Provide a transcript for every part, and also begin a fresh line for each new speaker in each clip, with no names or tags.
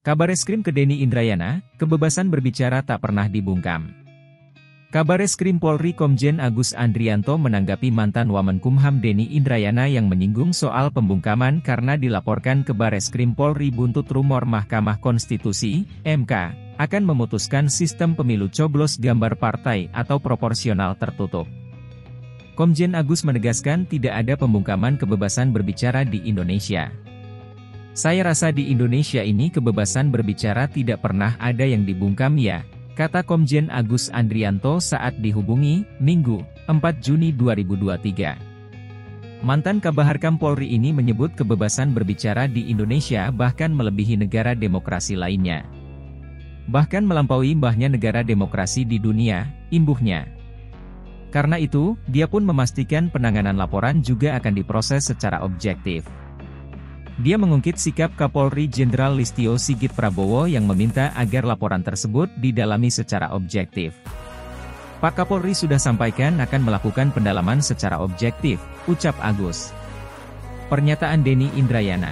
Kabareskrim ke Denny Indrayana, kebebasan berbicara tak pernah dibungkam. Kabareskrim Polri Komjen Agus Andrianto menanggapi mantan Wamenkumham Denny Indrayana yang menyinggung soal pembungkaman karena dilaporkan ke Bareskrim Polri buntut rumor Mahkamah Konstitusi, MK, akan memutuskan sistem pemilu coblos gambar partai atau proporsional tertutup. Komjen Agus menegaskan tidak ada pembungkaman kebebasan berbicara di Indonesia. Saya rasa di Indonesia ini kebebasan berbicara tidak pernah ada yang dibungkam ya, kata Komjen Agus Andrianto saat dihubungi, Minggu, 4 Juni 2023. Mantan Kabaharkam Polri ini menyebut kebebasan berbicara di Indonesia bahkan melebihi negara demokrasi lainnya. Bahkan melampaui mbahnya negara demokrasi di dunia, imbuhnya. Karena itu, dia pun memastikan penanganan laporan juga akan diproses secara objektif. Dia mengungkit sikap Kapolri Jenderal Listio Sigit Prabowo yang meminta agar laporan tersebut didalami secara objektif. Pak Kapolri sudah sampaikan akan melakukan pendalaman secara objektif, ucap Agus. Pernyataan Denny Indrayana.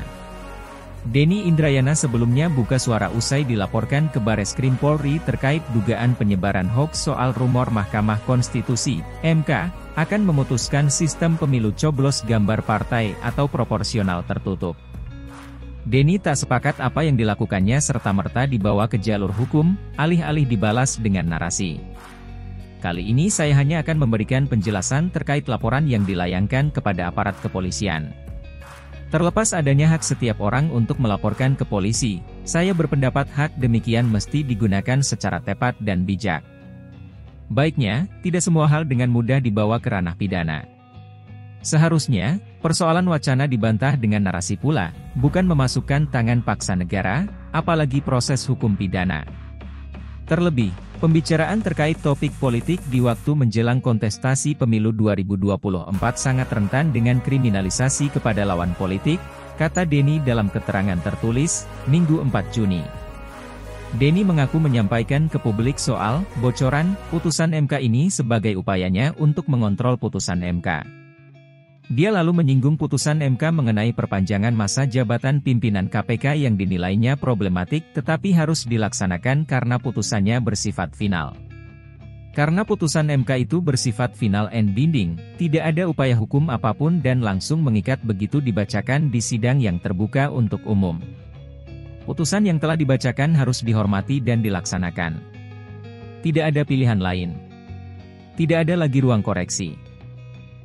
Denny Indrayana sebelumnya buka suara usai dilaporkan ke Bareskrim Polri terkait dugaan penyebaran hoaks soal rumor Mahkamah Konstitusi, MK, akan memutuskan sistem pemilu coblos gambar partai atau proporsional tertutup. Denny tak sepakat apa yang dilakukannya serta-merta dibawa ke jalur hukum, alih-alih dibalas dengan narasi. Kali ini saya hanya akan memberikan penjelasan terkait laporan yang dilayangkan kepada aparat kepolisian. Terlepas adanya hak setiap orang untuk melaporkan ke polisi, saya berpendapat hak demikian mesti digunakan secara tepat dan bijak. Baiknya, tidak semua hal dengan mudah dibawa ke ranah pidana. Seharusnya, persoalan wacana dibantah dengan narasi pula, bukan memasukkan tangan paksa negara, apalagi proses hukum pidana. Terlebih, pembicaraan terkait topik politik di waktu menjelang kontestasi pemilu 2024 sangat rentan dengan kriminalisasi kepada lawan politik, kata Denny dalam keterangan tertulis, Minggu 4 Juni. Denny mengaku menyampaikan ke publik soal bocoran putusan MK ini sebagai upayanya untuk mengontrol putusan MK. Dia lalu menyinggung putusan MK mengenai perpanjangan masa jabatan pimpinan KPK yang dinilainya problematik tetapi harus dilaksanakan karena putusannya bersifat final. Karena putusan MK itu bersifat final and binding, tidak ada upaya hukum apapun dan langsung mengikat begitu dibacakan di sidang yang terbuka untuk umum. Putusan yang telah dibacakan harus dihormati dan dilaksanakan. Tidak ada pilihan lain. Tidak ada lagi ruang koreksi.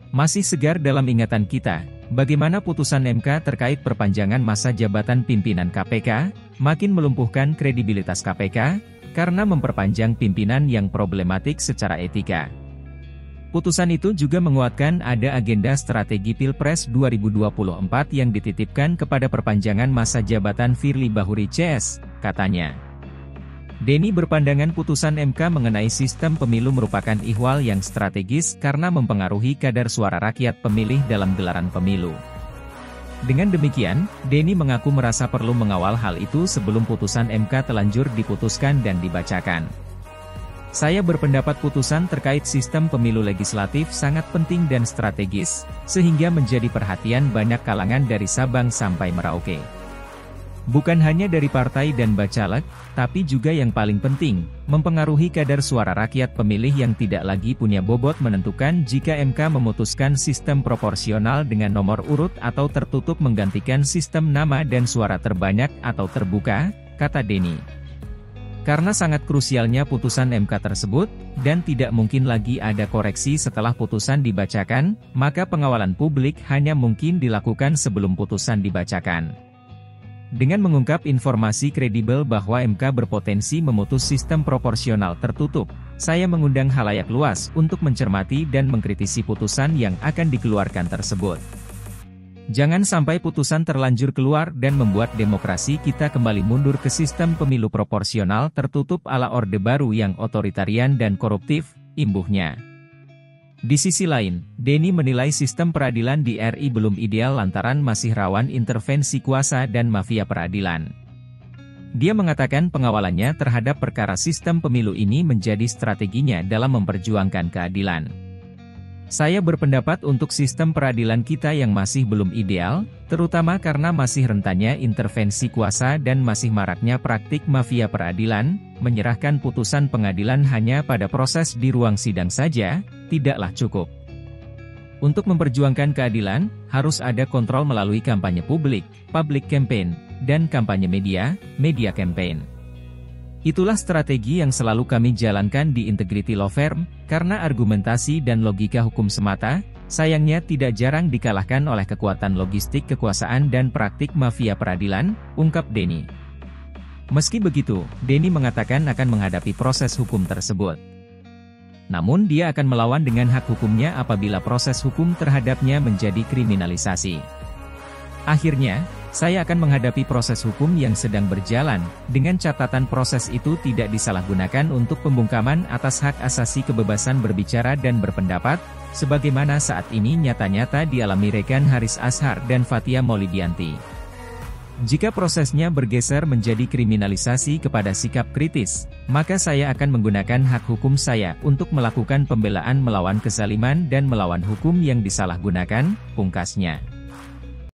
Masih segar dalam ingatan kita, bagaimana putusan MK terkait perpanjangan masa jabatan pimpinan KPK, makin melumpuhkan kredibilitas KPK, karena memperpanjang pimpinan yang problematik secara etika. Putusan itu juga menguatkan ada agenda strategi Pilpres 2024 yang dititipkan kepada perpanjangan masa jabatan Firly Bahuri CS, katanya. Denny berpandangan putusan MK mengenai sistem pemilu merupakan ihwal yang strategis karena mempengaruhi kadar suara rakyat pemilih dalam gelaran pemilu. Dengan demikian, Denny mengaku merasa perlu mengawal hal itu sebelum putusan MK telanjur diputuskan dan dibacakan. Saya berpendapat putusan terkait sistem pemilu legislatif sangat penting dan strategis, sehingga menjadi perhatian banyak kalangan dari Sabang sampai Merauke. Bukan hanya dari partai dan bacalek, tapi juga yang paling penting, mempengaruhi kadar suara rakyat pemilih yang tidak lagi punya bobot menentukan jika MK memutuskan sistem proporsional dengan nomor urut atau tertutup menggantikan sistem nama dan suara terbanyak atau terbuka, kata Denny. Karena sangat krusialnya putusan MK tersebut, dan tidak mungkin lagi ada koreksi setelah putusan dibacakan, maka pengawalan publik hanya mungkin dilakukan sebelum putusan dibacakan. Dengan mengungkap informasi kredibel bahwa MK berpotensi memutus sistem proporsional tertutup, saya mengundang khalayak luas untuk mencermati dan mengkritisi putusan yang akan dikeluarkan tersebut. Jangan sampai putusan terlanjur keluar dan membuat demokrasi kita kembali mundur ke sistem pemilu proporsional tertutup ala Orde Baru yang otoritarian dan koruptif, imbuhnya. Di sisi lain, Denny menilai sistem peradilan di RI belum ideal lantaran masih rawan intervensi kuasa dan mafia peradilan. Dia mengatakan pengawalannya terhadap perkara sistem pemilu ini menjadi strateginya dalam memperjuangkan keadilan. Saya berpendapat untuk sistem peradilan kita yang masih belum ideal, terutama karena masih rentannya intervensi kuasa dan masih maraknya praktik mafia peradilan, menyerahkan putusan pengadilan hanya pada proses di ruang sidang saja, tidaklah cukup. Untuk memperjuangkan keadilan, harus ada kontrol melalui kampanye publik, public campaign, dan kampanye media campaign. Itulah strategi yang selalu kami jalankan di Integrity Law Firm, karena argumentasi dan logika hukum semata, sayangnya tidak jarang dikalahkan oleh kekuatan logistik kekuasaan dan praktik mafia peradilan, ungkap Denny. Meski begitu, Denny mengatakan akan menghadapi proses hukum tersebut. Namun dia akan melawan dengan hak hukumnya apabila proses hukum terhadapnya menjadi kriminalisasi. Akhirnya, saya akan menghadapi proses hukum yang sedang berjalan, dengan catatan proses itu tidak disalahgunakan untuk pembungkaman atas hak asasi kebebasan berbicara dan berpendapat, sebagaimana saat ini nyata-nyata dialami rekan Haris Azhar dan Fathia Maulidiyanti. Jika prosesnya bergeser menjadi kriminalisasi kepada sikap kritis, maka saya akan menggunakan hak hukum saya untuk melakukan pembelaan melawan kezaliman dan melawan hukum yang disalahgunakan, pungkasnya.